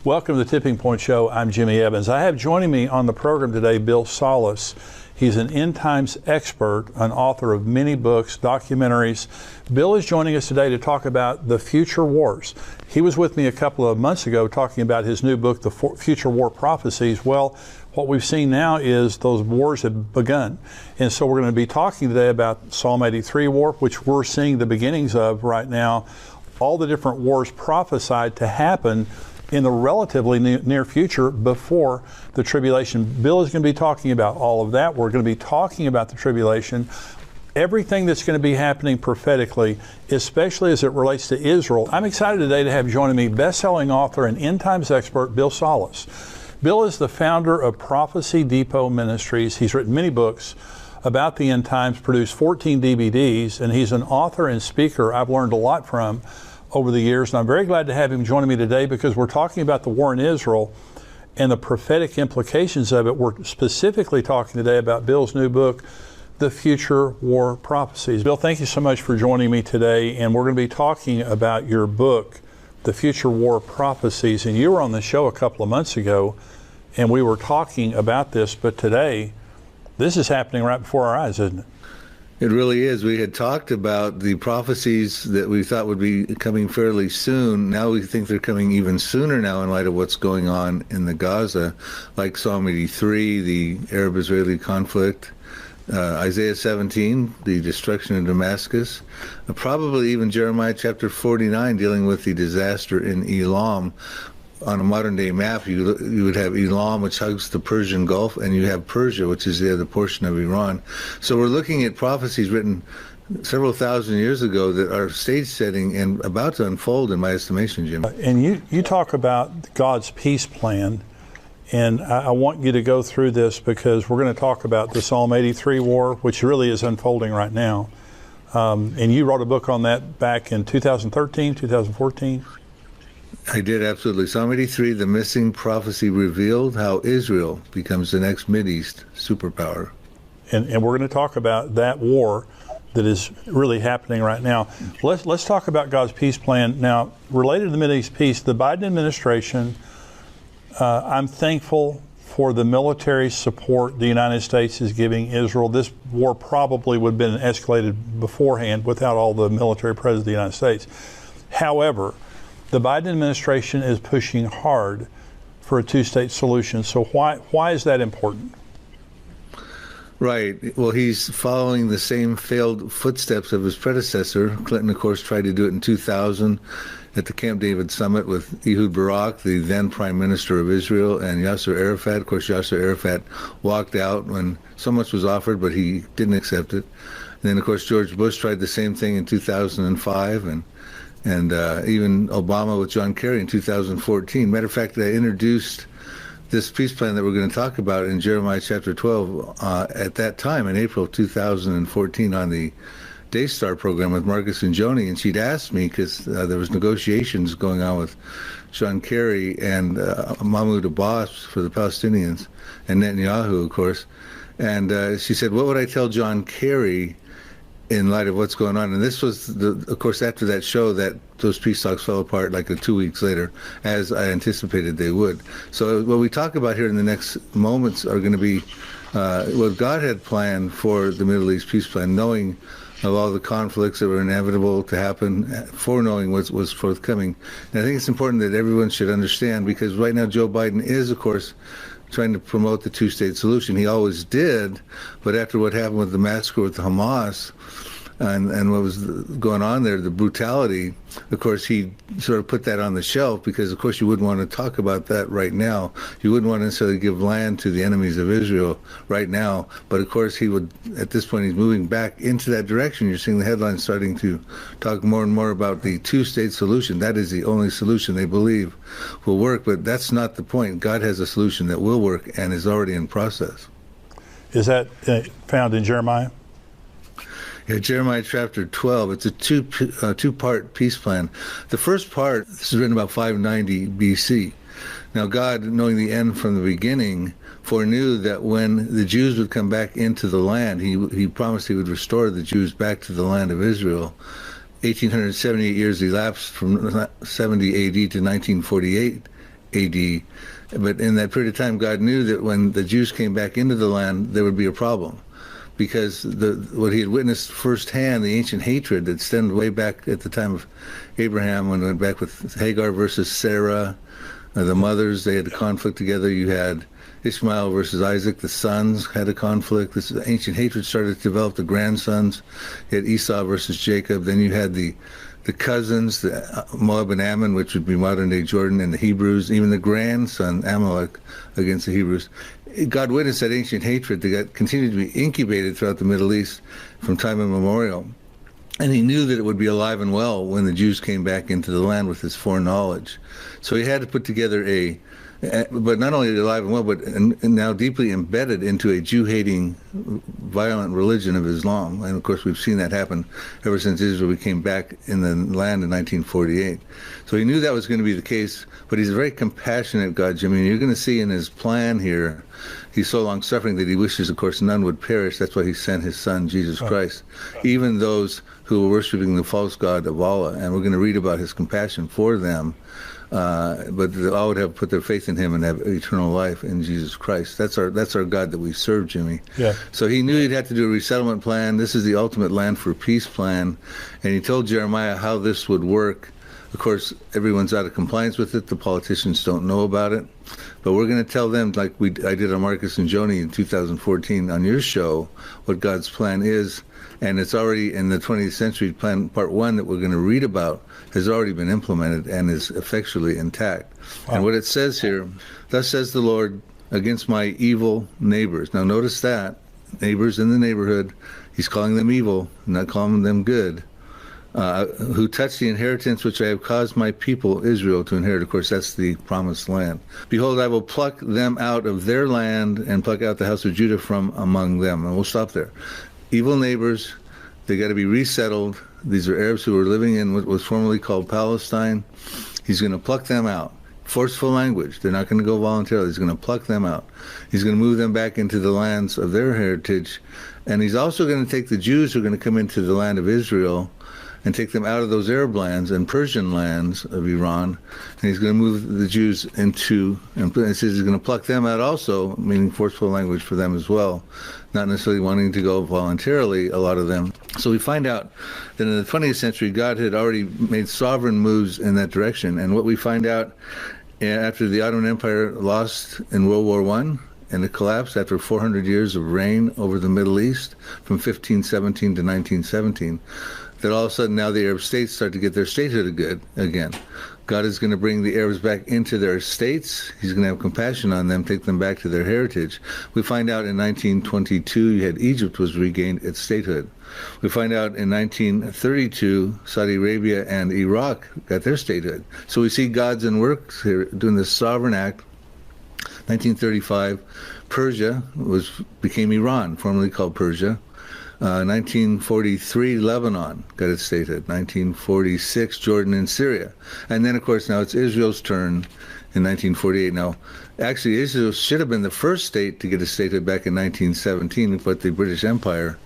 Welcome to the Tipping Point Show. I'm Jimmy Evans. I have joining me on the program today Bill Salus. He's an end times expert, an author of many books, documentaries. Bill is joining us today to talk about the future wars. He was with me a couple of months ago talking about his new book, The Future War Prophecies. Well, what we've seen now is those wars have begun. And so we're going to be talking today about Psalm 83 war, which we're seeing the beginnings of right now. All the different wars prophesied to happen in the relatively near future before the tribulation. Bill is going to be talking about all of that. We're going to be talking about the tribulation, everything that's going to be happening prophetically, especially as it relates to Israel. I'm excited today to have joining me best-selling author and end times expert Bill Salus. Bill is the founder of Prophecy Depot Ministries. He's written many books about the end times, produced 14 DVDs, and he's an author and speaker I've learned a lot from over the years. And I'm very glad to have him joining me today because we're talking about the war in Israel and the prophetic implications of it. We're specifically talking today about Bill's new book, The Future War Prophecies. Bill, thank you so much for joining me today. And we're going to be talking about your book, The Future War Prophecies. And you were on the show a couple of months ago, and we were talking about this, but today, this is happening right before our eyes, isn't it? It really is. We had talked about the prophecies that we thought would be coming fairly soon. Now we think they're coming even sooner now in light of what's going on in the Gaza, like Psalm 83, the Arab-Israeli conflict, Isaiah 17, the destruction of Damascus, probably even Jeremiah chapter 49 dealing with the disaster in Elam. On a modern-day map, you would have Elam, which hugs the Persian Gulf, and you have Persia, which is the other portion of Iran. So we're looking at prophecies written several thousand years ago that are stage setting and about to unfold, in my estimation, Jim. And you talk about God's peace plan, and I want you to go through this because we're going to talk about the Psalm 83 war, which really is unfolding right now. And you wrote a book on that back in 2013, 2014? I did, absolutely. Psalm 83, The Missing Prophecy Revealed, How Israel Becomes the Next Mideast Superpower. And we're going to talk about that war that is really happening right now. Let's talk about God's peace plan. Now, related to the Mideast peace, the Biden administration, I'm thankful for the military support the United States is giving Israel. This war probably would have been escalated beforehand without all the military presence of the United States. However, the Biden administration is pushing hard for a two-state solution. So why is that important? Right. Well, he's following the same failed footsteps of his predecessor. Clinton, of course, tried to do it in 2000 at the Camp David summit with Ehud Barak, the then prime minister of Israel, and Yasser Arafat. Of course, Yasser Arafat walked out when so much was offered, but he didn't accept it. And then, of course, George Bush tried the same thing in 2005, and even Obama with John Kerry in 2014. Matter of fact, I introduced this peace plan that we're going to talk about in Jeremiah chapter 12 at that time in April of 2014 on the Daystar program with Marcus and Joni, and she'd asked me because there was negotiations going on with John Kerry and Mahmoud Abbas for the Palestinians and Netanyahu, of course. And she said, what would I tell John Kerry in light of what's going on? And this was, of course, after that show that those peace talks fell apart like 2 weeks later, as I anticipated they would. So what we talk about here in the next moments are going to be what God had planned for the Middle East peace plan, knowing of all the conflicts that were inevitable to happen, foreknowing what was forthcoming. And I think it's important that everyone should understand, because right now Joe Biden is, of course, trying to promote the two-state solution. He always did, but after what happened with the massacre with Hamas and what was going on there, the brutality, of course, he sort of put that on the shelf because, of course, you wouldn't want to talk about that right now. You wouldn't want to necessarily give land to the enemies of Israel right now. But, of course, he would, at this point, he's moving back into that direction. You're seeing the headlines starting to talk more and more about the two-state solution. That is the only solution they believe will work. But that's not the point. God has a solution that will work and is already in process. Is that found in Jeremiah? Yeah, Jeremiah chapter 12. It's a two-part peace plan. The first part, this is written about 590 BC. Now, God, knowing the end from the beginning, foreknew that when the Jews would come back into the land, he promised he would restore the Jews back to the land of Israel. 1,878 years elapsed from 70 AD to 1948 AD. But in that period of time, God knew that when the Jews came back into the land, there would be a problem. Because what he had witnessed firsthand, the ancient hatred that stemmed way back at the time of Abraham, when it went back with Hagar versus Sarah, the mothers, they had a conflict together. You had Ishmael versus Isaac, the sons had a conflict. This ancient hatred started to develop, the grandsons. You had Esau versus Jacob. Then you had the cousins, the Moab and Ammon, which would be modern-day Jordan, and the Hebrews, even the grandson, Amalek, against the Hebrews. God witnessed that ancient hatred that continued to be incubated throughout the Middle East from time immemorial. And he knew that it would be alive and well when the Jews came back into the land with this foreknowledge. So he had to put together but not only alive and well, but now deeply embedded into a Jew-hating, violent religion of Islam. And of course, we've seen that happen ever since Israel came back in the land in 1948. So he knew that was going to be the case, but he's a very compassionate God, Jimmy. And you're going to see in his plan here, he's so long-suffering that he wishes, of course, none would perish. That's why he sent his son, Jesus Christ, even those who were worshiping the false god of Allah. And we're going to read about his compassion for them. But all would have put their faith in him and have eternal life in Jesus Christ. That's our God that we serve, Jimmy. Yeah. So he knew he'd have to do a resettlement plan. This is the ultimate land for peace plan. And he told Jeremiah how this would work. Of course, everyone's out of compliance with it. The politicians don't know about it. But we're going to tell them, like I did on Marcus and Joni in 2014 on your show, what God's plan is. And it's already in the 20th century plan, part 1, that we're going to read about, has already been implemented and is effectually intact. Wow. And what it says here, thus says the Lord, against my evil neighbors. Now notice that, neighbors in the neighborhood, he's calling them evil, not calling them good, who touch the inheritance which I have caused my people Israel to inherit. Of course, that's the promised land. Behold, I will pluck them out of their land and pluck out the house of Judah from among them. And we'll stop there. Evil neighbors, they got to be resettled. These are Arabs who were living in what was formerly called Palestine. He's going to pluck them out. Forceful language. They're not going to go voluntarily. He's going to pluck them out. He's going to move them back into the lands of their heritage. And he's also going to take the Jews who are going to come into the land of Israel and take them out of those Arab lands and Persian lands of Iran. And he's going to move the Jews into, and it says he's going to pluck them out also, meaning forceful language for them as well, not necessarily wanting to go voluntarily, a lot of them. So we find out that in the 20th century, God had already made sovereign moves in that direction. And what we find out after the Ottoman Empire lost in World War I, and it collapsed after 400 years of reign over the Middle East from 1517 to 1917, that all of a sudden now the Arab states start to get their statehood again. God is going to bring the Arabs back into their states. He's going to have compassion on them, take them back to their heritage. We find out in 1922, you had Egypt was regained its statehood. We find out in 1932, Saudi Arabia and Iraq got their statehood. So we see God's in works here doing this sovereign act. 1935, Persia became Iran, formerly called Persia. 1943, Lebanon got its statehood. 1946, Jordan and Syria. And then, of course, now it's Israel's turn in 1948. Now, actually, Israel should have been the first state to get a statehood back in 1917, but the British Empire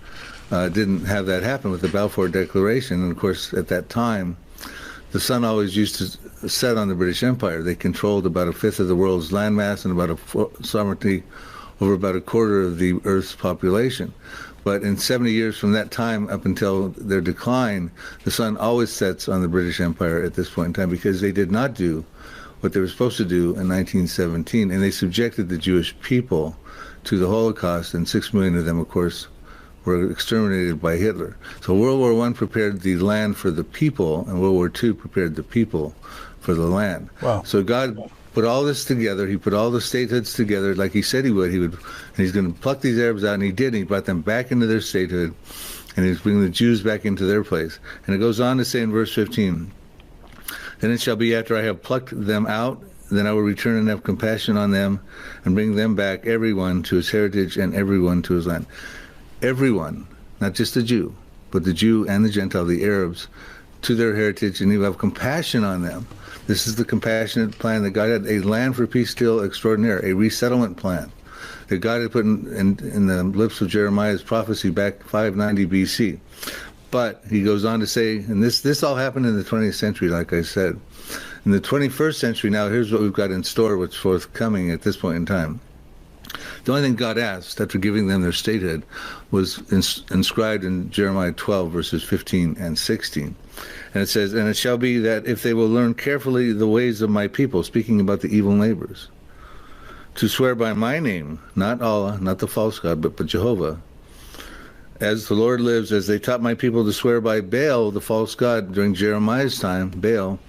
didn't have that happen with the Balfour Declaration. And, of course, at that time, the sun always used to set on the British Empire. They controlled about a fifth of the world's landmass and about a sovereignty over about a quarter of the Earth's population. But in 70 years from that time up until their decline, the sun always sets on the British Empire at this point in time, because they did not do what they were supposed to do in 1917, and they subjected the Jewish people to the Holocaust, and 6 million of them, of course, were exterminated by Hitler. So World War I prepared the land for the people, and World War II prepared the people for the land. Wow. So God put all this together. He put all the statehoods together like he said he would. And he's going to pluck these Arabs out, and he did. And he brought them back into their statehood, and he's bringing the Jews back into their place. And it goes on to say in verse 15, then it shall be after I have plucked them out, then I will return and have compassion on them and bring them back, everyone to his heritage and everyone to his land. Everyone, not just the Jew, but the Jew and the Gentile, the Arabs, to their heritage, and he will have compassion on them. This is the compassionate plan that God had, a land for peace still extraordinaire, a resettlement plan that God had put in the lips of Jeremiah's prophecy back 590 BC. But he goes on to say, and this all happened in the 20th century, like I said, In the 21st century, now here's what we've got in store, what's forthcoming at this point in time. The only thing God asked after giving them their statehood was inscribed in Jeremiah 12, verses 15 and 16. And it says, "And it shall be that if they will learn carefully the ways of my people," speaking about the evil neighbors, "to swear by my name," not Allah, not the false god, but Jehovah, "as the Lord lives, as they taught my people to swear by Baal, the false god." During Jeremiah's time, Baal,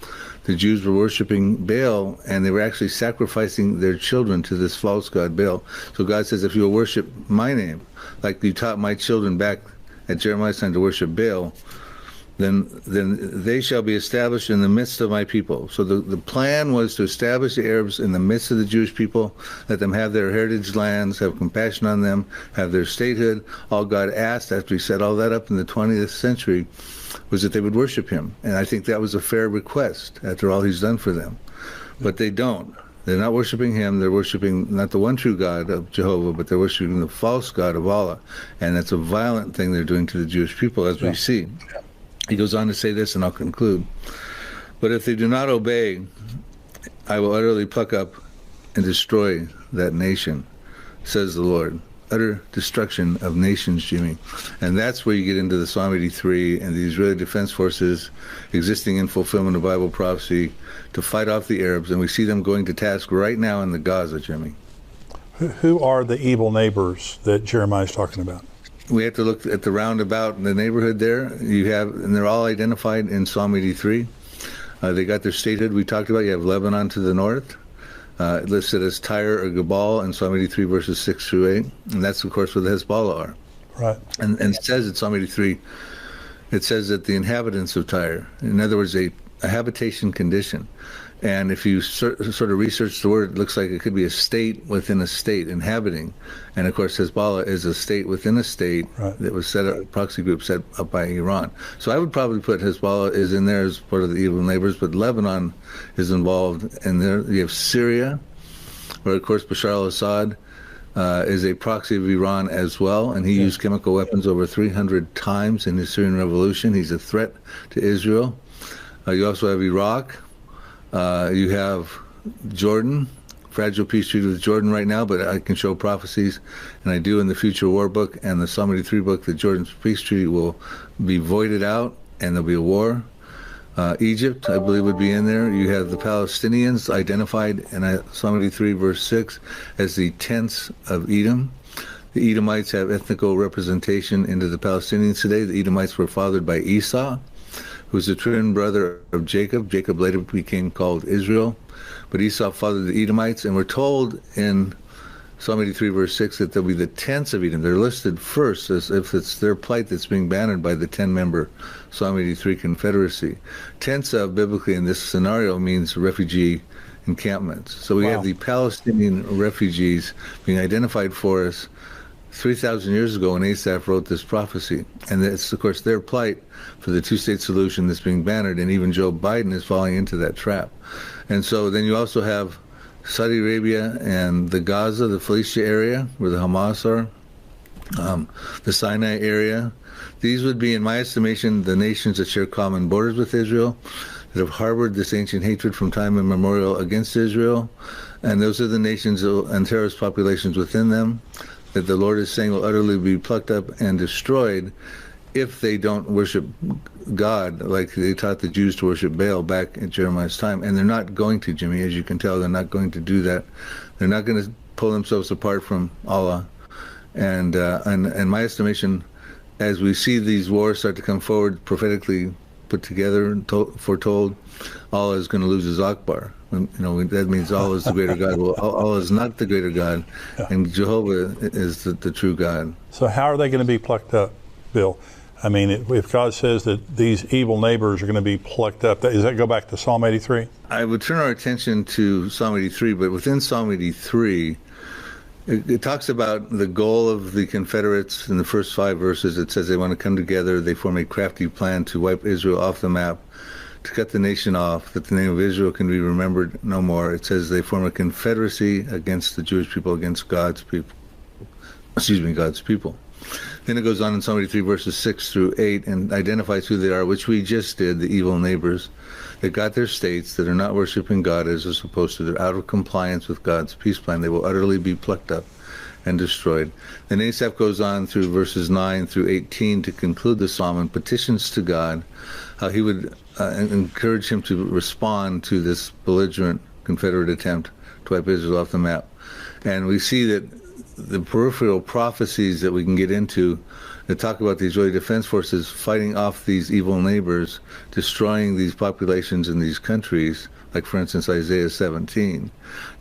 the Jews were worshiping Baal, and they were actually sacrificing their children to this false god, Baal. So God says, if you will worship my name, like you taught my children back at Jeremiah's time to worship Baal, then they shall be established in the midst of my people. So the plan was to establish the Arabs in the midst of the Jewish people, let them have their heritage lands, have compassion on them, have their statehood. All God asked after he set all that up in the 20th century was that they would worship him. And I think that was a fair request after all he's done for them. But they don't. They're not worshiping him. They're worshiping not the one true God of Jehovah, but they're worshiping the false God of Allah. And that's a violent thing they're doing to the Jewish people, as we see. He goes on to say this, and I'll conclude. "But if they do not obey, I will utterly pluck up and destroy that nation, says the Lord." Utter destruction of nations, Jimmy. And that's where you get into the Psalm 83 and the Israeli Defense Forces existing in fulfillment of Bible prophecy to fight off the Arabs. And we see them going to task right now in the Gaza, Jimmy. Who are the evil neighbors that Jeremiah is talking about? We have to look at the roundabout in the neighborhood there. You have, and they're all identified in Psalm 83. They got their statehood we talked about. You have Lebanon to the north, listed as Tyre or Gebal in Psalm 83 verses 6 through 8. And that's, of course, where the Hezbollah are. Right. And it says in Psalm 83, it says that the inhabitants of Tyre, in other words, a habitation condition. And if you sort of research the word, it looks like it could be a state within a state, inhabiting. And of course, Hezbollah is a state within a state that was set up, a proxy group set up by Iran. So I would probably put Hezbollah is in there as part of the evil neighbors, but Lebanon is involved. And there you have Syria, where of course Bashar al-Assad is a proxy of Iran as well, and he used chemical weapons over 300 times in the Syrian revolution. He's a threat to Israel. You also have Iraq. You have Jordan, fragile peace treaty with Jordan right now, but I can show prophecies, and I do in the Future War book and the Psalm 83 book, that Jordan's peace treaty will be voided out and there'll be a war. Egypt, I believe, would be in there. You have the Palestinians identified in Psalm 83 verse 6 as the tents of Edom. The Edomites have ethnical representation into the Palestinians today. The Edomites were fathered by Esau, who's the twin brother of Jacob. Jacob later became called Israel. But Esau fathered the Edomites, and we're told in Psalm 83 verse 6 that there'll be the tents of Edom. They're listed first as if it's their plight that's being bannered by the 10-member Psalm 83 Confederacy. Tents of, biblically in this scenario, means refugee encampments. So we have the Palestinian refugees being identified for us 3,000 years ago when Asaph wrote this prophecy. And it's, of course, their plight for the two-state solution that's being bannered, and even Joe Biden is falling into that trap. And so then you also have Saudi Arabia and the Gaza, the Philistia area, where the Hamas are, the Sinai area. These would be, in my estimation, the nations that share common borders with Israel, that have harbored this ancient hatred from time immemorial against Israel. And those are the nations and terrorist populations within them that the Lord is saying will utterly be plucked up and destroyed if they don't worship God like they taught the Jews to worship Baal back in Jeremiah's time. And they're not going to, Jimmy, as you can tell, they're not going to do that. They're not going to pull themselves apart from Allah. And in my estimation, as we see these wars start to come forward, prophetically put together and foretold, Allah is going to lose his Akbar. You know, that means Allah is the greater God. Well, Allah is not the greater God, and Jehovah is the true God. So how are they going to be plucked up, Bill? I mean, if God says that these evil neighbors are going to be plucked up, does that go back to Psalm 83? I would turn our attention to Psalm 83, but within Psalm 83, it talks about the goal of the Confederates in the first 5 verses. It says they want to come together, they form a crafty plan to wipe Israel off the map, to cut the nation off, that the name of Israel can be remembered no more. It says they form a confederacy against the Jewish people, against God's people. God's people. Then it goes on in Psalm 83, verses 6 through 8, and identifies who they are, which we just did, the evil neighbors that got their states, that are not worshiping God as they're supposed to. They're out of compliance with God's peace plan. They will utterly be plucked up and destroyed. Then Asaph goes on through verses 9 through 18 to conclude the psalm and petitions to God how he would encourage him to respond to this belligerent Confederate attempt to wipe Israel off the map. And we see that the peripheral prophecies that we can get into that talk about the Israeli Defense Forces fighting off these evil neighbors, destroying these populations in these countries, like for instance Isaiah 17.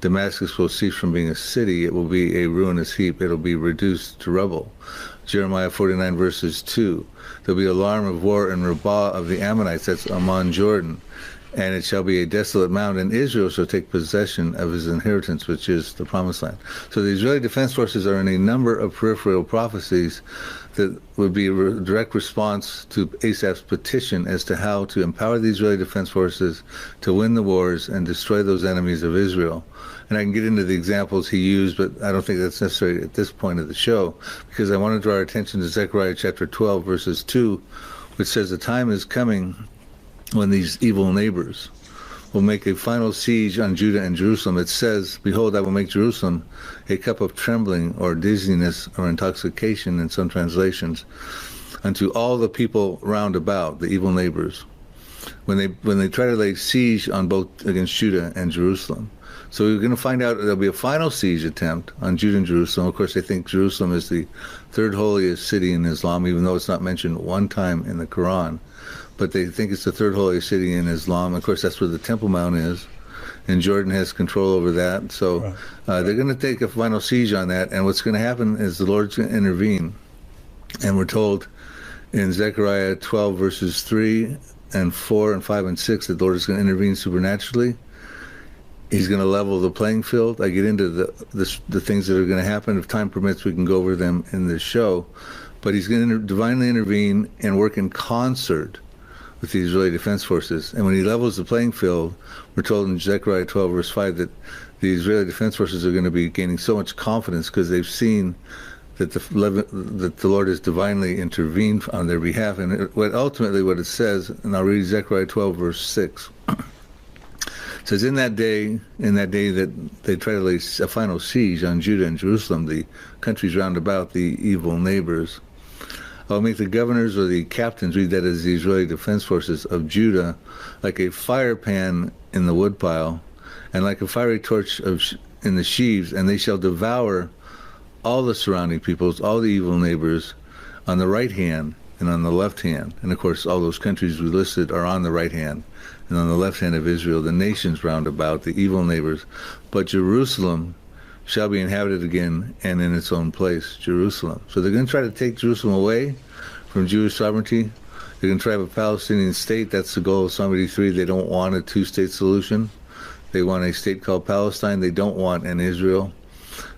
Damascus will cease from being a city, it will be a ruinous heap, it will be reduced to rubble. Jeremiah 49 verses 2. There'll be alarm of war in Rabbah of the Ammonites, that's Ammon Jordan, and it shall be a desolate mound, and Israel shall take possession of his inheritance, which is the promised land. So the Israeli Defense Forces are in a number of peripheral prophecies that would be a direct response to Asaph's petition as to how to empower the Israeli Defense Forces to win the wars and destroy those enemies of Israel. And I can get into the examples he used, but I don't think that's necessary at this point of the show, because I want to draw our attention to Zechariah chapter 12, verses 2, which says the time is coming when these evil neighbors will make a final siege on Judah and Jerusalem. It says, behold, I will make Jerusalem a cup of trembling or dizziness or intoxication in some translations unto all the people round about, the evil neighbors, when they try to lay siege on both against Judah and Jerusalem. So we're going to find out there'll be a final siege attempt on Judah and Jerusalem. Of course, they think Jerusalem is the third holiest city in Islam, even though it's not mentioned one time in the Quran. But they think it's the third holiest city in Islam. Of course, that's where the Temple Mount is, and Jordan has control over that. So they're going to take a final siege on that, and what's going to happen is the Lord's going to intervene. And we're told in Zechariah 12, verses 3 and 4 and 5 and 6, that the Lord is going to intervene supernaturally. He's going to level the playing field. I get into the things that are going to happen. If time permits, we can go over them in this show. But he's going to divinely intervene and work in concert with the Israeli Defense Forces. And when he levels the playing field, we're told in Zechariah 12, verse 5, that the Israeli Defense Forces are going to be gaining so much confidence because they've seen that the Lord has divinely intervened on their behalf. And ultimately what it says, and I'll read Zechariah 12, verse 6, it says, in that day that they try to lay a final siege on Judah and Jerusalem, the countries round about, the evil neighbors, I'll make the governors or the captains, read that as the Israeli Defense Forces of Judah, like a fire pan in the woodpile, and like a fiery torch in the sheaves, and they shall devour all the surrounding peoples, all the evil neighbors, on the right hand and on the left hand. And of course, all those countries we listed are on the right hand, and on the left hand of Israel, the nations round about, the evil neighbors. But Jerusalem shall be inhabited again and in its own place, Jerusalem. So they're going to try to take Jerusalem away from Jewish sovereignty. They're going to try to have a Palestinian state. That's the goal of Psalm 83. They don't want a two-state solution. They want a state called Palestine. They don't want an Israel.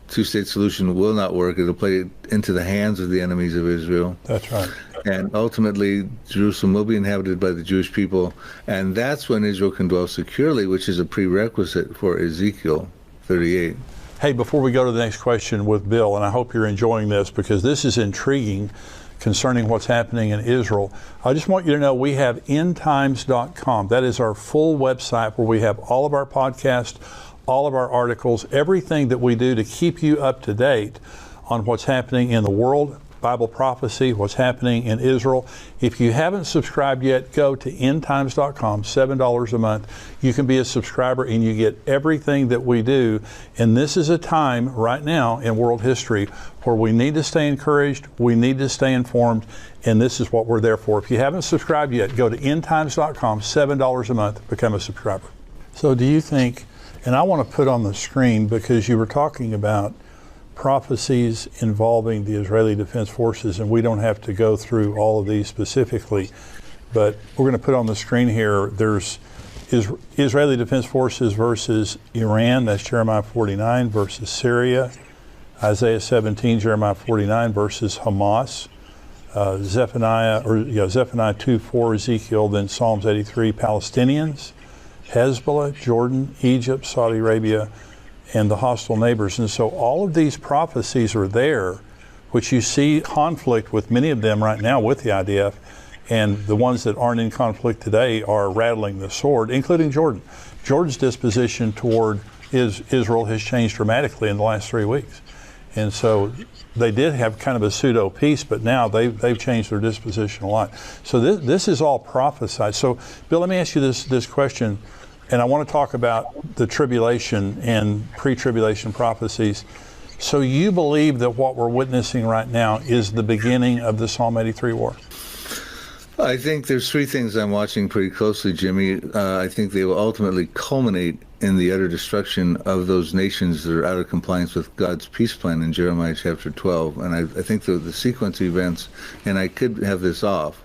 Two-state solution will not work. It'll play into the hands of the enemies of Israel. That's right. And ultimately, Jerusalem will be inhabited by the Jewish people. And that's when Israel can dwell securely, which is a prerequisite for Ezekiel 38. Hey, before we go to the next question with Bill, and I hope you're enjoying this because this is intriguing concerning what's happening in Israel, I just want you to know we have endtimes.com. That is our full website where we have all of our podcasts, all of our articles, everything that we do to keep you up to date on what's happening in the world, Bible prophecy, what's happening in Israel. If you haven't subscribed yet, go to endtimes.com, $7 a month. You can be a subscriber and you get everything that we do. And this is a time right now in world history where we need to stay encouraged, we need to stay informed, and this is what we're there for. If you haven't subscribed yet, go to endtimes.com, $7 a month, become a subscriber. So do you think, and I want to put on the screen because you were talking about prophecies involving the Israeli Defense Forces, and we don't have to go through all of these specifically, but we're going to put on the screen here, there's Israeli Defense Forces versus Iran, that's Jeremiah 49, versus Syria, Isaiah 17, Jeremiah 49, versus Hamas, Zephaniah 2:4, Ezekiel, then Psalms 83, Palestinians, Hezbollah, Jordan, Egypt, Saudi Arabia, and the hostile neighbors. And so all of these prophecies are there which you see conflict with many of them right now with the IDF, and the ones that aren't in conflict today are rattling the sword, including Jordan. Jordan's disposition toward Israel has changed dramatically in the last 3 weeks. And so they did have kind of a pseudo peace, but now they've changed their disposition a lot. So this is all prophesied. So Bill, let me ask you this question, and I want to talk about the tribulation and pre-tribulation prophecies. So you believe that what we're witnessing right now is the beginning of the Psalm 83 war? I think there's three things I'm watching pretty closely, Jimmy. I think they will ultimately culminate in the utter destruction of those nations that are out of compliance with God's peace plan in Jeremiah chapter 12. And I think the sequence of events, and I could have this off,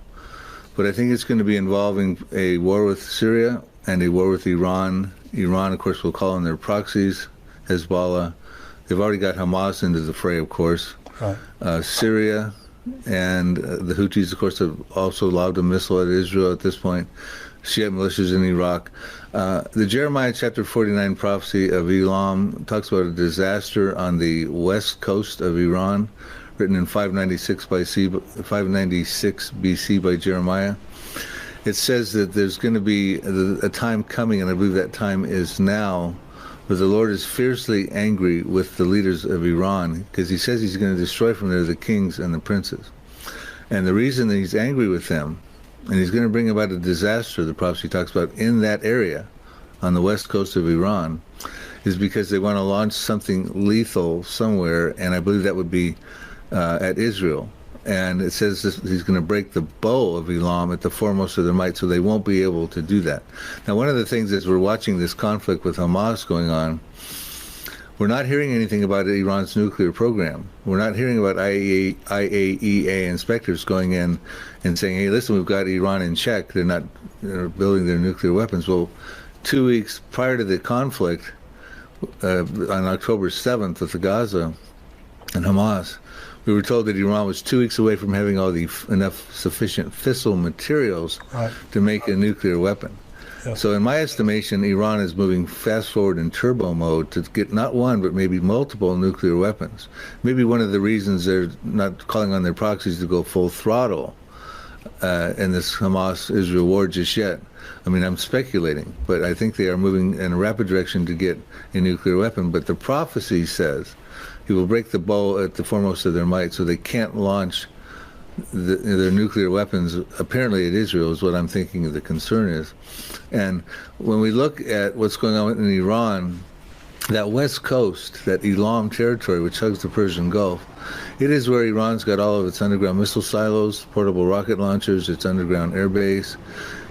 but I think it's going to be involving a war with Syria and a war with Iran. Iran, of course, will call on their proxies, Hezbollah. They've already got Hamas into the fray, of course. Right. Syria and the Houthis, of course, have also lobbed a missile at Israel at this point. Shiite militias in Iraq. The Jeremiah chapter 49 prophecy of Elam talks about a disaster on the west coast of Iran, written in 596 BC by Jeremiah. It says that there's going to be a time coming, and I believe that time is now, where the Lord is fiercely angry with the leaders of Iran, because he says he's going to destroy from there the kings and the princes. And the reason that he's angry with them, and he's going to bring about a disaster, the prophecy talks about, in that area on the west coast of Iran, is because they want to launch something lethal somewhere, and I believe that would be at Israel. And it says he's going to break the bow of Elam at the foremost of their might, so they won't be able to do that. Now, one of the things as we're watching this conflict with Hamas going on, we're not hearing anything about Iran's nuclear program. We're not hearing about IAEA inspectors going in and saying, hey, listen, we've got Iran in check. They're not building their nuclear weapons. Well, 2 weeks prior to the conflict, on October 7th with the Gaza and Hamas, we were told that Iran was 2 weeks away from having all enough sufficient fissile materials to make a nuclear weapon. Yeah. So in my estimation, Iran is moving fast forward in turbo mode to get not one, but maybe multiple nuclear weapons. Maybe one of the reasons they're not calling on their proxies to go full throttle in this Hamas-Israel war just yet. I mean, I'm speculating, but I think they are moving in a rapid direction to get a nuclear weapon. But the prophecy says he will break the bow at the foremost of their might, so they can't launch their nuclear weapons, apparently at Israel, is what I'm thinking the concern is. And when we look at what's going on in Iran, that west coast, that Elam territory, which hugs the Persian Gulf, it is where Iran's got all of its underground missile silos, portable rocket launchers, its underground air base,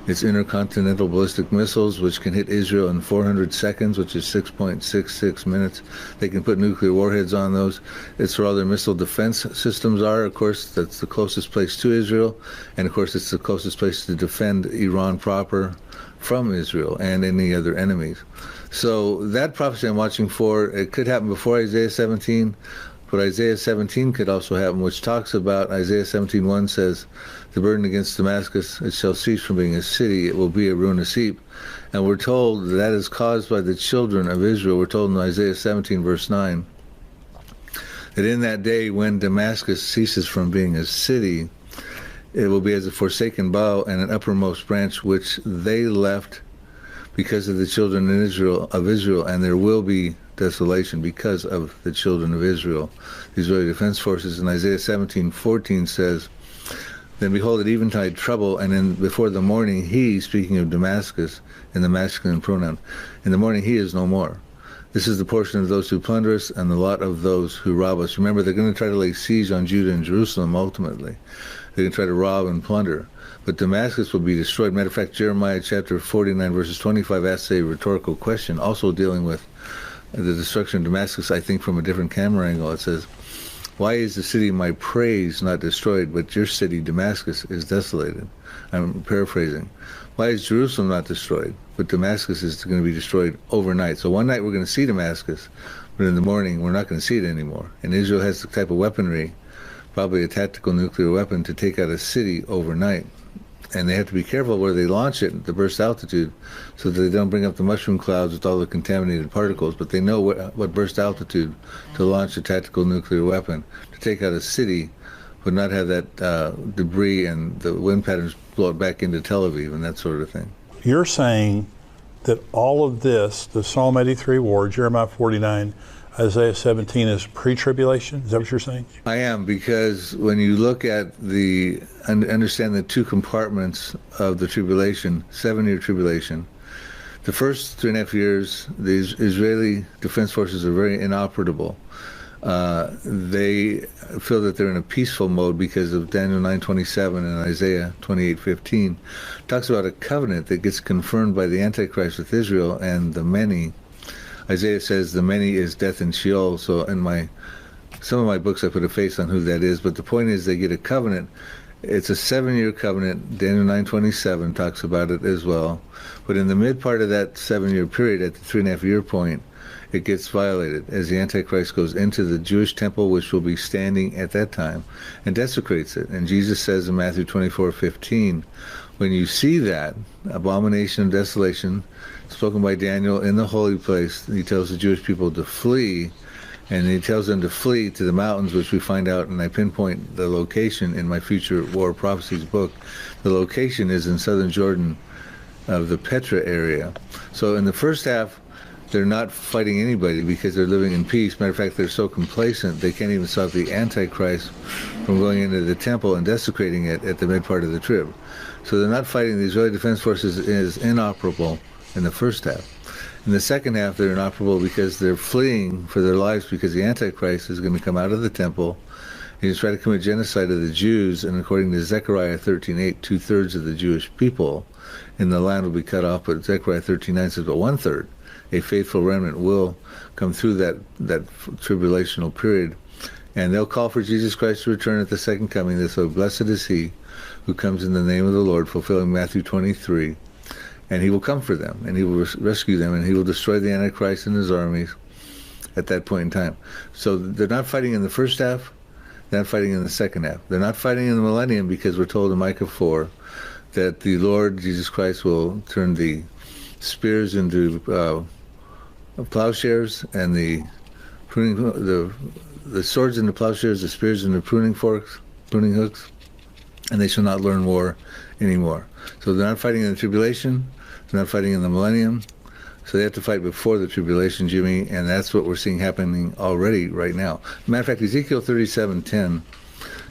its intercontinental ballistic missiles, which can hit Israel in 400 seconds, which is 6.66 minutes. They can put nuclear warheads on those. It's where all their missile defense systems are. Of course, that's the closest place to Israel. And of course, it's the closest place to defend Iran proper from Israel and any other enemies. So that prophecy I'm watching for, it could happen before Isaiah 17, but Isaiah 17 could also happen, which talks about, Isaiah 17:1 says, the burden against Damascus, it shall cease from being a city, it will be a ruinous heap. And we're told that is caused by the children of Israel. We're told in Isaiah 17, verse 9, that in that day when Damascus ceases from being a city, it will be as a forsaken bough and an uppermost branch which they left because of the children of Israel, and there will be desolation because of the children of Israel. The Israeli Defense Forces in Isaiah 17:14 says, then behold, at eventide trouble, and before the morning he, speaking of Damascus in the masculine pronoun, in the morning he is no more. This is the portion of those who plunder us and the lot of those who rob us. Remember, they're going to try to lay siege on Judah and Jerusalem ultimately. They're going to try to rob and plunder. But Damascus will be destroyed. Matter of fact, Jeremiah chapter 49, verses 25 asks a rhetorical question, also dealing with the destruction of Damascus, I think from a different camera angle. It says, why is the city of my praise not destroyed, but your city, Damascus, is desolated? I'm paraphrasing. Why is Jerusalem not destroyed, but Damascus is going to be destroyed overnight? So one night we're going to see Damascus, but in the morning we're not going to see it anymore. And Israel has the type of weaponry, probably a tactical nuclear weapon, to take out a city overnight. and they have to be careful where they launch it, the burst altitude, so that they don't bring up the mushroom clouds with all the contaminated particles. But they know what burst altitude to launch a tactical nuclear weapon, to take out a city, but not have that debris and the wind patterns blow it back into Tel Aviv and that sort of thing. You're saying that all of this, the Psalm 83 war, Jeremiah 49, Isaiah 17 is pre-tribulation? Is that what you're saying? I am, because when you look at understand the two compartments of the tribulation, 7-year tribulation, the first 3.5 years, the Israeli Defense Forces are very inoperable. They feel that they're in a peaceful mode because of Daniel 9:27 and Isaiah 28:15 talks about a covenant that gets confirmed by the Antichrist with Israel and the many. Isaiah says the many is death and Sheol. So in some of my books I put a face on who that is, but the point is they get a covenant. It's a 7-year covenant. Daniel 9:27 talks about it as well. But in the mid part of that 7-year period, at the 3.5-year point, it gets violated as the Antichrist goes into the Jewish temple, which will be standing at that time, and desecrates it. And Jesus says in Matthew 24:15, when you see that abomination of desolation spoken by Daniel in the holy place, he tells the Jewish people to flee, and he tells them to flee to the mountains, which we find out, and I pinpoint the location in my Future War Prophecies book. The location is in southern Jordan of the Petra area. So in the first half, they're not fighting anybody because they're living in peace. Matter of fact, they're so complacent they can't even stop the Antichrist from going into the temple and desecrating it at the mid part of the trib. So they're not fighting. The Israeli Defense Forces is inoperable in the first half. In the second half, they're inoperable because they're fleeing for their lives because the Antichrist is going to come out of the temple. He's trying to commit genocide of the Jews, and according to Zechariah 13:8, 2/3 of the Jewish people in the land will be cut off. But Zechariah 13:9 says, but 1/3, a faithful remnant, will come through that tribulational period, and they'll call for Jesus Christ to return at the second coming. They say, blessed is he who comes in the name of the Lord, fulfilling Matthew 23. And he will come for them, and he will rescue them, and he will destroy the Antichrist and his armies at that point in time. So they're not fighting in the first half, they're not fighting in the second half. They're not fighting in the millennium because we're told in Micah 4 that the Lord Jesus Christ will turn the spears into plowshares, and the swords into plowshares, the spears into pruning hooks, and they shall not learn war anymore. So they're not fighting in the tribulation, they're not fighting in the millennium, so they have to fight before the tribulation, Jimmy, and that's what we're seeing happening already right now. Matter of fact, Ezekiel 37:10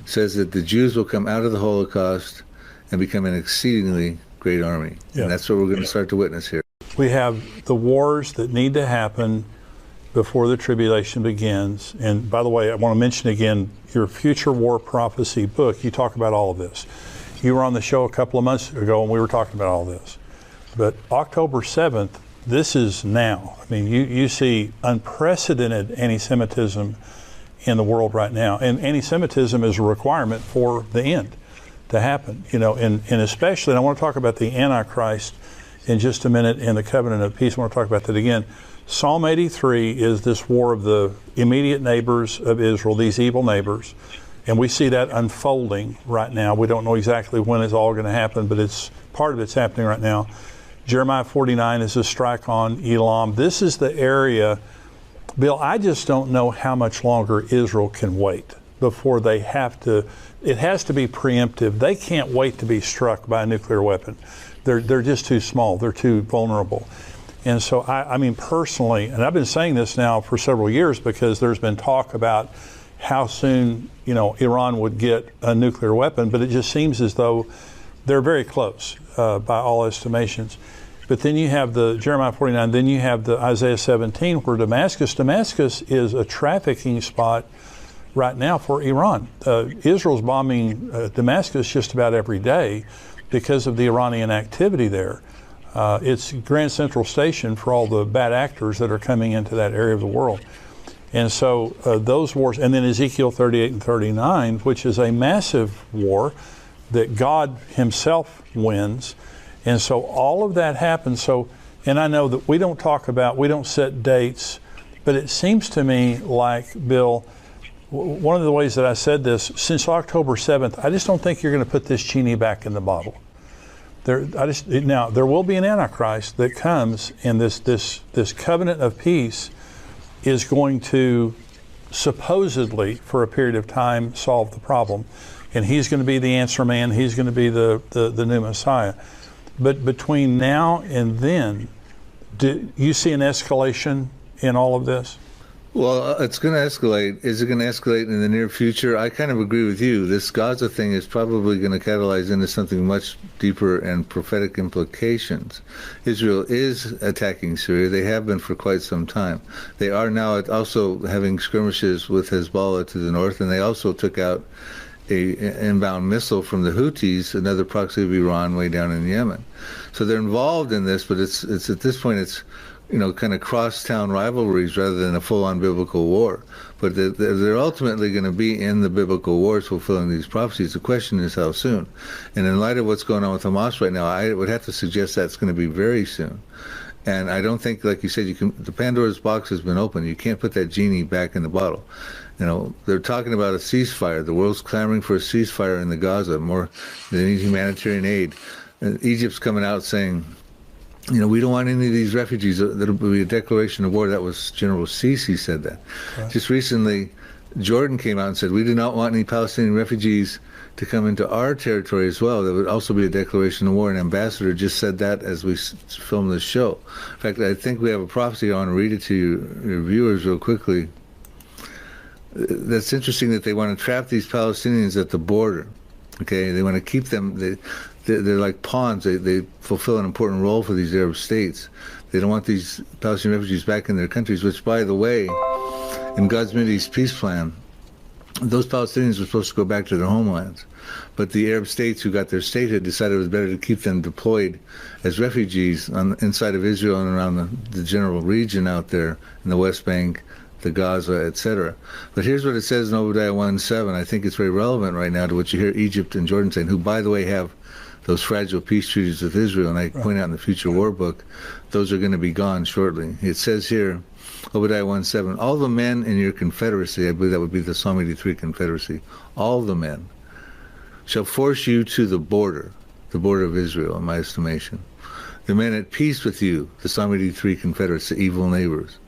says that the Jews will come out of the Holocaust and become an exceedingly great army. Yeah. And that's what we're going to start to witness here. We have the wars that need to happen before the tribulation begins. And by the way, I want to mention again, your Future War Prophecy book, you talk about all of this. You were on the show a couple of months ago and we were talking about all this. But October 7th, this is now. I mean, you see unprecedented anti-Semitism in the world right now. And anti-Semitism is a requirement for the end to happen. You know, and especially, and I want to talk about the Antichrist in just a minute in the Covenant of Peace. I want to talk about that again. Psalm 83 is this war of the immediate neighbors of Israel, these evil neighbors. And we see that unfolding right now. We don't know exactly when it's all going to happen, but part of it's happening right now. Jeremiah 49 is a strike on Elam. This is the area, Bill, I just don't know how much longer Israel can wait before they have to, it has to be preemptive. They can't wait to be struck by a nuclear weapon. They're just too small. They're too vulnerable. And so, I mean, personally, and I've been saying this now for several years because there's been talk about how soon, you know, Iran would get a nuclear weapon, but it just seems as though they're very close by all estimations. But then you have the Jeremiah 49, then you have the Isaiah 17 where Damascus is a trafficking spot right now for Iran. Israel's bombing Damascus just about every day because of the Iranian activity there. It's Grand Central Station for all the bad actors that are coming into that area of the world. And so those wars, and then Ezekiel 38 and 39, which is a massive war that God himself wins. And so all of that happens. So, and I know that we don't set dates, but it seems to me like, Bill, one of the ways that I said this, since October 7th, I just don't think you're going to put this genie back in the bottle. Now there will be an Antichrist that comes, and this covenant of peace is going to supposedly, for a period of time, solve the problem, and he's going to be the answer man. He's going to be the new Messiah. But between now and then, do you see an escalation in all of this? Well, it's going to escalate. Is it going to escalate in the near future? I kind of agree with you. This Gaza thing is probably going to catalyze into something much deeper and prophetic implications. Israel is attacking Syria. They have been for quite some time. They are now also having skirmishes with Hezbollah to the north, and they also took out an inbound missile from the Houthis, another proxy of Iran, way down in Yemen. So they're involved in this, but it's at this point it's kind of crosstown rivalries rather than a full-on biblical war. But they're ultimately going to be in the biblical wars fulfilling these prophecies. The question is how soon. And in light of what's going on with Hamas right now, I would have to suggest that's going to be very soon. And I don't think, like you said, the Pandora's box has been opened. You can't put that genie back in the bottle. They're talking about a ceasefire. The world's clamoring for a ceasefire in the Gaza, more than any humanitarian aid. And Egypt's coming out saying, we don't want any of these refugees. That'll be a declaration of war. That was General Sisi said that. Right. Just recently, Jordan came out and said, we do not want any Palestinian refugees to come into our territory as well. That would also be a declaration of war. An ambassador just said that as we filmed this show. In fact, I think we have a prophecy. I want to read it to your viewers real quickly. That's interesting that they want to trap these Palestinians at the border. Okay, they want to keep them. They're like pawns. They fulfill an important role for these Arab states. They don't want these Palestinian refugees back in their countries, which, by the way, in God's Mideast peace plan, those Palestinians were supposed to go back to their homelands. But the Arab states who got their statehood decided it was better to keep them deployed as refugees inside of Israel and around the general region out there in the West Bank, the Gaza, etc. But here's what it says in Obadiah 1:7. I think it's very relevant right now to what you hear Egypt and Jordan saying, who, by the way, have those fragile peace treaties with Israel, and I point out in the Future War book, those are going to be gone shortly. It says here, Obadiah 1:7, all the men in your confederacy, I believe that would be the Psalm 83 confederacy, all the men shall force you to the border of Israel, in my estimation. The men at peace with you, the Psalm 83 confederacy, evil neighbors,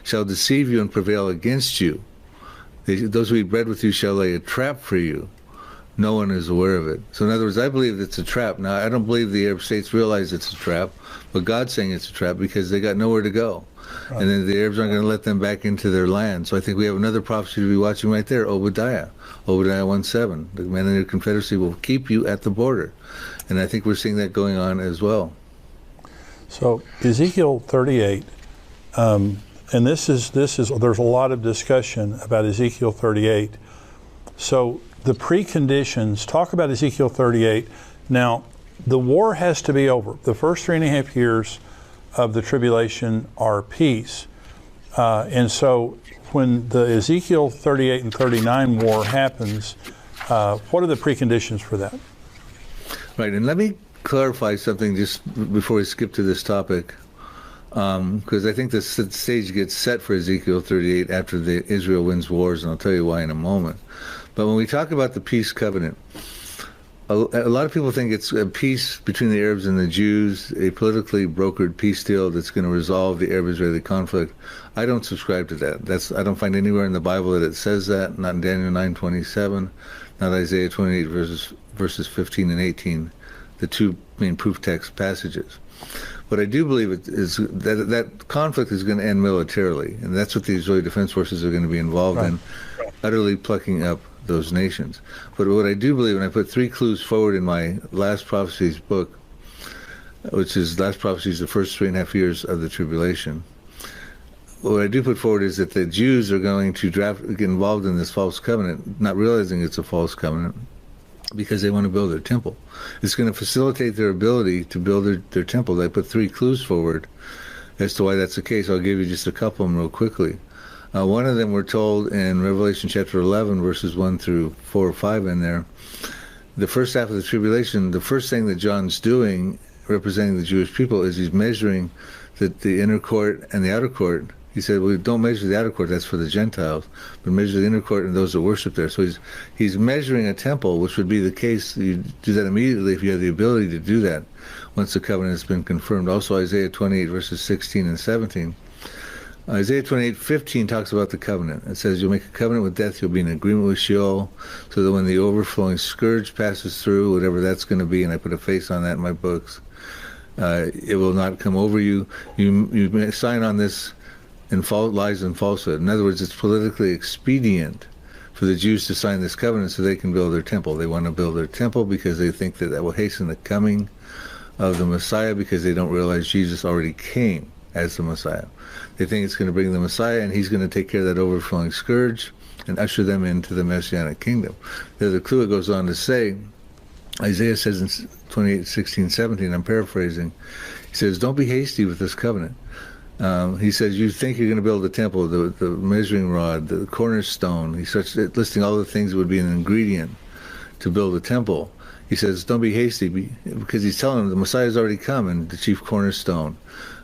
shall deceive you and prevail against you. Those who eat bread with you shall lay a trap for you. No one is aware of it. So in other words, I believe it's a trap. Now, I don't believe the Arab states realize it's a trap, but God's saying it's a trap because they got nowhere to go. Right. And then the Arabs aren't going to let them back into their land. So I think we have another prophecy to be watching right there, Obadiah 1:7. The men in your confederacy will keep you at the border. And I think we're seeing that going on as well. So Ezekiel 38, and this is there's a lot of discussion about Ezekiel 38. So the preconditions, talk about Ezekiel 38. Now, the war has to be over. The first 3.5 years of the tribulation are peace. And so when the Ezekiel 38 and 39 war happens, what are the preconditions for that? Right, and let me clarify something just before we skip to this topic, because I think the stage gets set for Ezekiel 38 after Israel wins wars, and I'll tell you why in a moment. But when we talk about the peace covenant, a lot of people think it's a peace between the Arabs and the Jews, a politically brokered peace deal that's going to resolve the Arab-Israeli conflict. I don't subscribe to that. I don't find anywhere in the Bible that it says that, not in Daniel 9:27, not Isaiah 28 verses 15 and 18, the two main proof text passages. What I do believe is that conflict is going to end militarily, and that's what the Israeli Defense Forces are going to be involved in, utterly plucking up those nations. But what I do believe, and I put 3 clues forward in my Last Prophecies book, which is Last Prophecies, the first 3.5 years of the tribulation. What I do put forward is that the Jews are going to get involved in this false covenant, not realizing it's a false covenant, because they want to build their temple. It's going to facilitate their ability to build their temple. I put 3 clues forward as to why that's the case. I'll give you just a couple of them real quickly. One of them we're told in Revelation chapter 11, verses 1 through 4 or 5 in there. The first half of the tribulation, the first thing that John's doing, representing the Jewish people, is he's measuring the inner court and the outer court He said, well, don't measure the outer court, that's for the Gentiles, but measure the inner court and those that worship there. So he's measuring a temple, which would be the case. You do that immediately if you have the ability to do that once the covenant has been confirmed. Also, Isaiah 28, verses 16 and 17. Isaiah 28:15 talks about the covenant. It says, you'll make a covenant with death, you'll be in agreement with Sheol, so that when the overflowing scourge passes through, whatever that's going to be, and I put a face on that in my books, it will not come over you. You sign on this in lies and falsehood. In other words, it's politically expedient for the Jews to sign this covenant so they can build their temple. They want to build their temple because they think that will hasten the coming of the Messiah, because they don't realize Jesus already came as the Messiah. They think it's going to bring the Messiah, and he's going to take care of that overflowing scourge and usher them into the Messianic kingdom. The clue it goes on to say, Isaiah says in 28:16-17, I'm paraphrasing, he says, don't be hasty with this covenant. He says, you think you're going to build the temple, the measuring rod, the cornerstone. He starts listing all the things that would be an ingredient to build a temple. He says, don't be hasty, because he's telling them the Messiah's already come, and the chief cornerstone,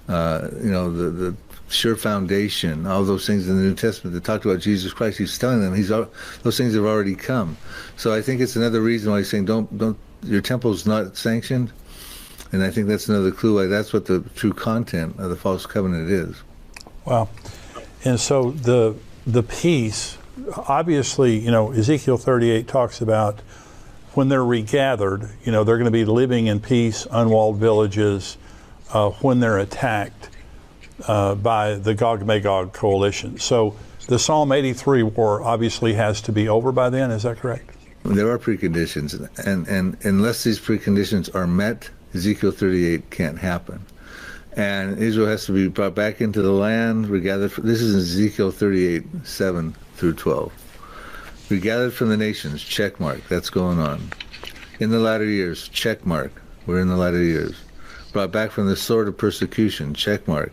the sure foundation, all those things in the New Testament that talked about Jesus Christ. He's telling them those things have already come. So I think it's another reason why he's saying don't your temple's not sanctioned, and I think that's another clue why that's what the true content of the false covenant is. Wow. And so the peace, obviously, Ezekiel 38 talks about when they're regathered, they're going to be living in peace, unwalled villages, when they're attacked by the Gog-Magog coalition. So the Psalm 83 war obviously has to be over by then, is that correct? There are preconditions, and unless these preconditions are met, Ezekiel 38 can't happen. And Israel has to be brought back into the land, regathered. This is Ezekiel 38, 7 through 12. Regathered from the nations, check mark, that's going on. In the latter years, check mark, we're in the latter years. Brought back from the sword of persecution, check mark.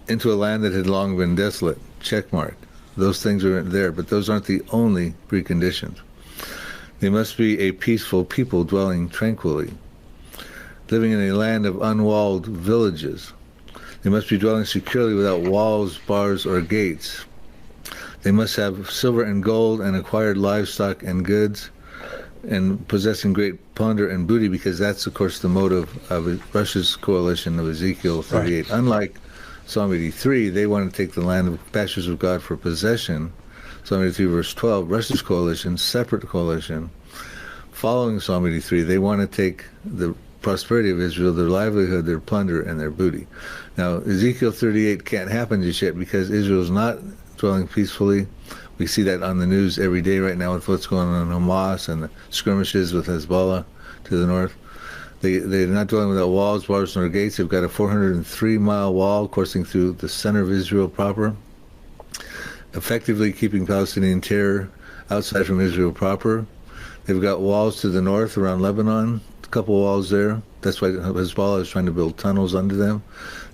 Into a land that had long been desolate, check mark. Those things are there, but those aren't the only preconditions. They must be a peaceful people dwelling tranquilly, living in a land of unwalled villages. They must be dwelling securely without walls, bars, or gates. They must have silver and gold and acquired livestock and goods, and possessing great plunder and booty, because that's, of course, the motive of Russia's coalition of Ezekiel 38. Right. Unlike Psalm 83, they want to take the land of pastures of God for possession. Psalm 83, verse 12, Russia's coalition, separate coalition. Following Psalm 83, they want to take the prosperity of Israel, their livelihood, their plunder, and their booty. Now, Ezekiel 38 can't happen just yet because Israel's not dwelling peacefully. We see that on the news every day right now with what's going on in Hamas and the skirmishes with Hezbollah to the north. They're not dwelling without walls, bars, nor gates. They've got a 403-mile wall coursing through the center of Israel proper, effectively keeping Palestinian terror outside from Israel proper. They've got walls to the north around Lebanon, a couple walls there. That's why Hezbollah is trying to build tunnels under them.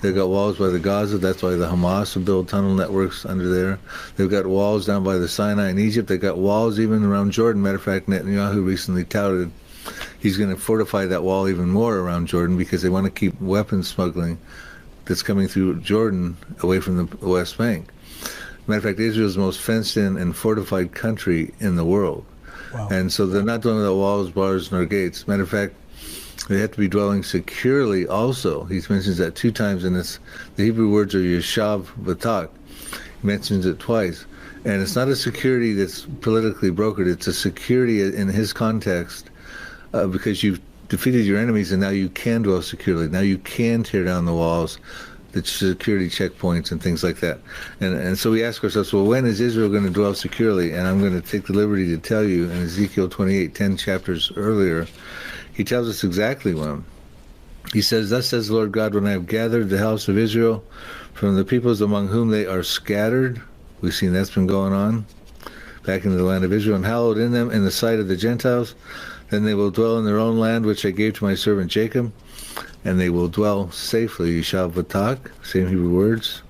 They've got walls by the Gaza. That's why the Hamas will build tunnel networks under there. They've got walls down by the Sinai in Egypt. They've got walls even around Jordan. Matter of fact, Netanyahu recently touted he's going to fortify that wall even more around Jordan because they want to keep weapons smuggling that's coming through Jordan away from the West Bank. Matter of fact, Israel is the most fenced-in and fortified country in the world. Wow. And so they're not dwelling without walls, bars, nor gates. Matter of fact, they have to be dwelling securely also. He mentions that 2 times, and the Hebrew words are yeshav v'tak. He mentions it twice. And it's not a security that's politically brokered. It's a security in his context because you've defeated your enemies and now you can dwell securely. Now you can tear down the walls, the security checkpoints and things like that. And so we ask ourselves, well, when is Israel going to dwell securely? And I'm going to take the liberty to tell you in Ezekiel 28, 10 chapters earlier, he tells us exactly when. He says, thus says the Lord God, when I have gathered the house of Israel from the peoples among whom they are scattered, we've seen that's been going on, back into the land of Israel, and hallowed in them in the sight of the Gentiles, then they will dwell in their own land, which I gave to my servant Jacob, and they will dwell safely. Yeshav v'tak, same Hebrew words.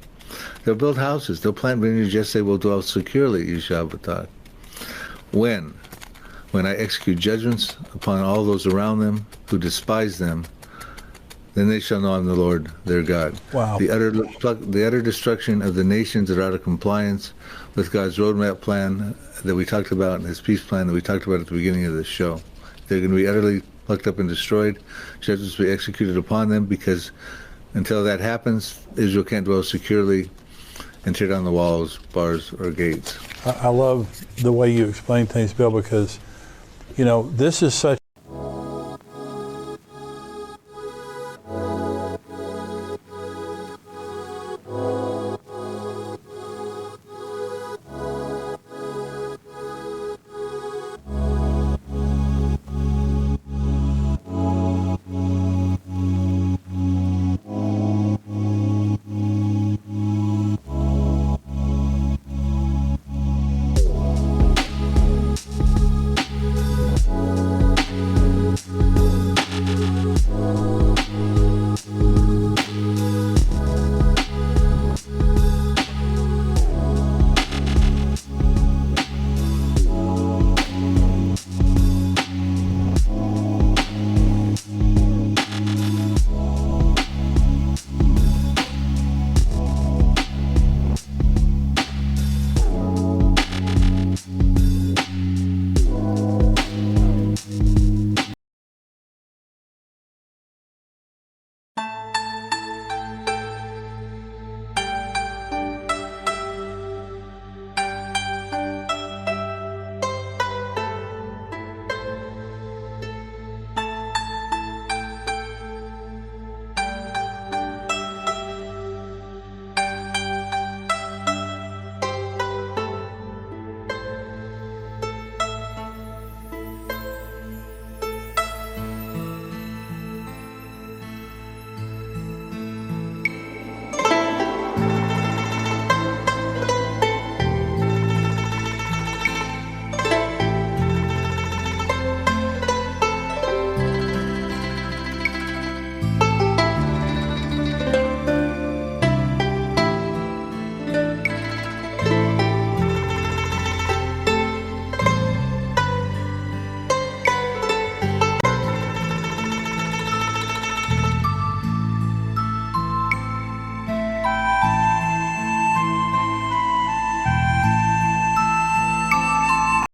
They'll build houses, they'll plant vineyards, yes, they will dwell securely, Yeshav v'tak. When I execute judgments upon all those around them who despise them, then they shall know I'm the Lord their God. Wow. The utter destruction of the nations that are out of compliance with God's roadmap plan that we talked about, and his peace plan that we talked about at the beginning of this show. They're going to be utterly plucked up and destroyed. Judgments will be executed upon them, because until that happens, Israel can't dwell securely and tear down the walls, bars, or gates. I love the way you explain things, Bill, because, you know, this is such